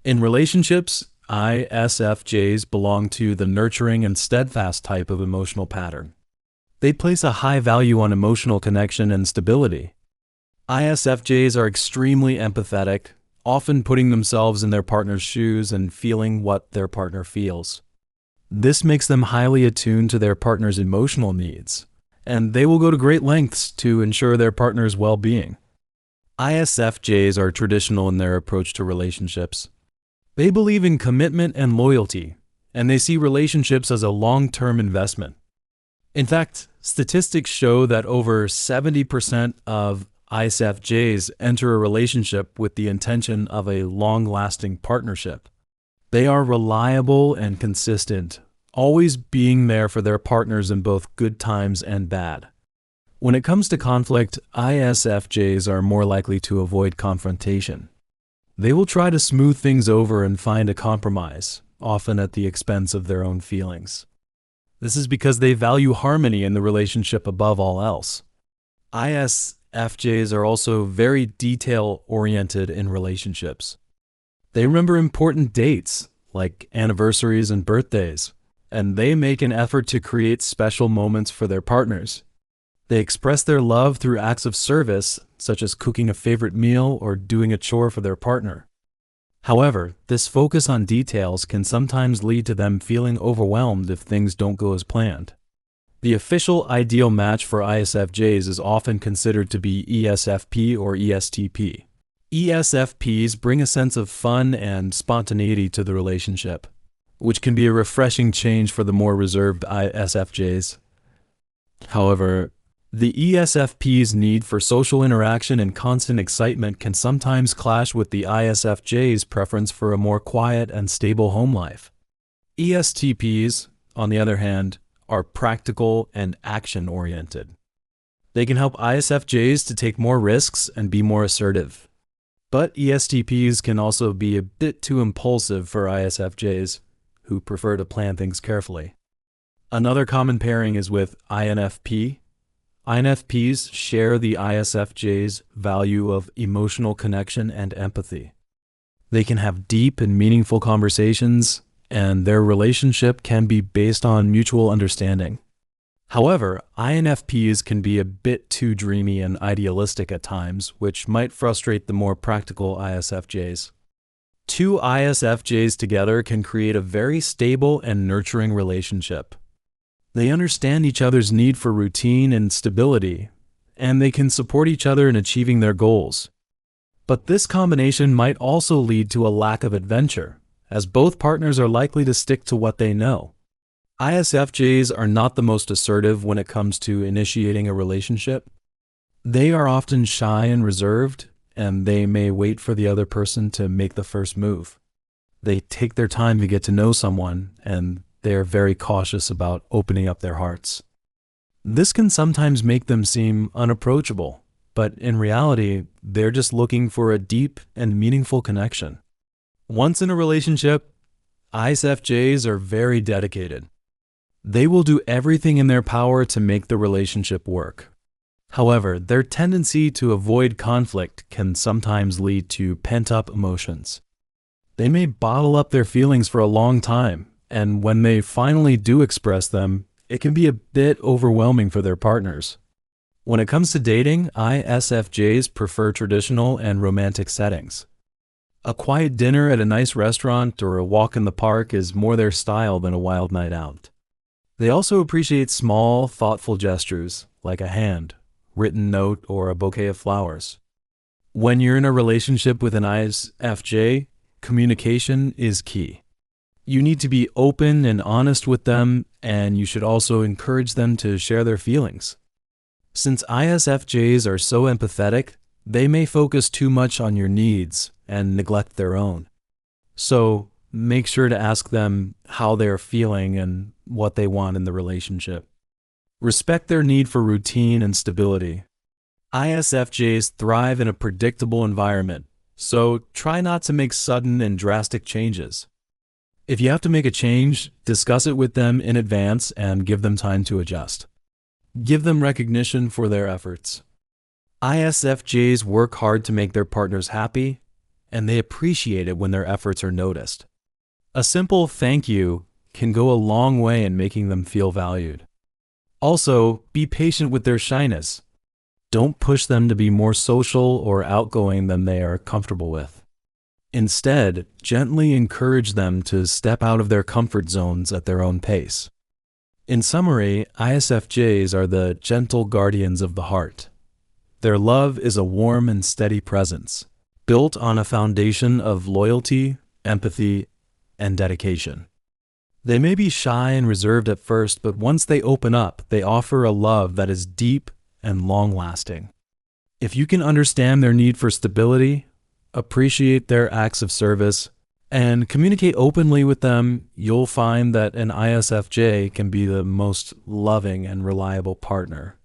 In relationships, ISFJs belong to the nurturing and steadfast type of emotional pattern. They place a high value on emotional connection and stability. ISFJs are extremely empathetic, often putting themselves in their partner's shoes and feeling what their partner feels. This makes them highly attuned to their partner's emotional needs, and they will go to great lengths to ensure their partner's well-being. ISFJs are traditional in their approach to relationships. They believe in commitment and loyalty, and they see relationships as a long-term investment. In fact, statistics show that over 70% of ISFJs enter a relationship with the intention of a long-lasting partnership. They are reliable and consistent, always being there for their partners in both good times and bad. When it comes to conflict, ISFJs are more likely to avoid confrontation. They will try to smooth things over and find a compromise, often at the expense of their own feelings. This is because they value harmony in the relationship above all else. ISFJs are also very detail-oriented in relationships. They remember important dates, like anniversaries and birthdays, and they make an effort to create special moments for their partners. They express their love through acts of service, such as cooking a favorite meal or doing a chore for their partner. However, this focus on details can sometimes lead to them feeling overwhelmed if things don't go as planned. The official ideal match for ISFJs is often considered to be ESFP or ESTP. ESFPs bring a sense of fun and spontaneity to the relationship, which can be a refreshing change for the more reserved ISFJs. However, the ESFP's need for social interaction and constant excitement can sometimes clash with the ISFJ's preference for a more quiet and stable home life. ESTPs, on the other hand, are practical and action-oriented. They can help ISFJs to take more risks and be more assertive. But ESTPs can also be a bit too impulsive for ISFJs, who prefer to plan things carefully. Another common pairing is with INFP. INFPs share the ISFJ's value of emotional connection and empathy. They can have deep and meaningful conversations, and their relationship can be based on mutual understanding. However, INFPs can be a bit too dreamy and idealistic at times, which might frustrate the more practical ISFJs. Two ISFJs together can create a very stable and nurturing relationship. They understand each other's need for routine and stability, and they can support each other in achieving their goals. But this combination might also lead to a lack of adventure, as both partners are likely to stick to what they know. ISFJs are not the most assertive when it comes to initiating a relationship. They are often shy and reserved, and they may wait for the other person to make the first move. They take their time to get to know someone, and they're very cautious about opening up their hearts. This can sometimes make them seem unapproachable, but in reality, they're just looking for a deep and meaningful connection. Once in a relationship, ISFJs are very dedicated. They will do everything in their power to make the relationship work. However, their tendency to avoid conflict can sometimes lead to pent-up emotions. They may bottle up their feelings for a long time, and when they finally do express them, it can be a bit overwhelming for their partners. When it comes to dating, ISFJs prefer traditional and romantic settings. A quiet dinner at a nice restaurant or a walk in the park is more their style than a wild night out. They also appreciate small, thoughtful gestures, like a hand, written note, or a bouquet of flowers. When you're in a relationship with an ISFJ, communication is key. You need to be open and honest with them, and you should also encourage them to share their feelings. Since ISFJs are so empathetic, they may focus too much on your needs and neglect their own. So make sure to ask them how they're feeling and what they want in the relationship. Respect their need for routine and stability. ISFJs thrive in a predictable environment, so try not to make sudden and drastic changes. If you have to make a change, discuss it with them in advance and give them time to adjust. Give them recognition for their efforts. ISFJs work hard to make their partners happy, and they appreciate it when their efforts are noticed. A simple thank you can go a long way in making them feel valued. Also, be patient with their shyness. Don't push them to be more social or outgoing than they are comfortable with. Instead, gently encourage them to step out of their comfort zones at their own pace. In summary, ISFJs are the gentle guardians of the heart. Their love is a warm and steady presence, built on a foundation of loyalty, empathy, and dedication. They may be shy and reserved at first, but once they open up, they offer a love that is deep and long-lasting. If you can understand their need for stability, appreciate their acts of service, and communicate openly with them, you'll find that an ISFJ can be the most loving and reliable partner.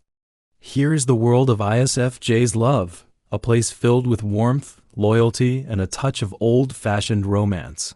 Here is the world of ISFJ's love, a place filled with warmth, loyalty, and a touch of old-fashioned romance.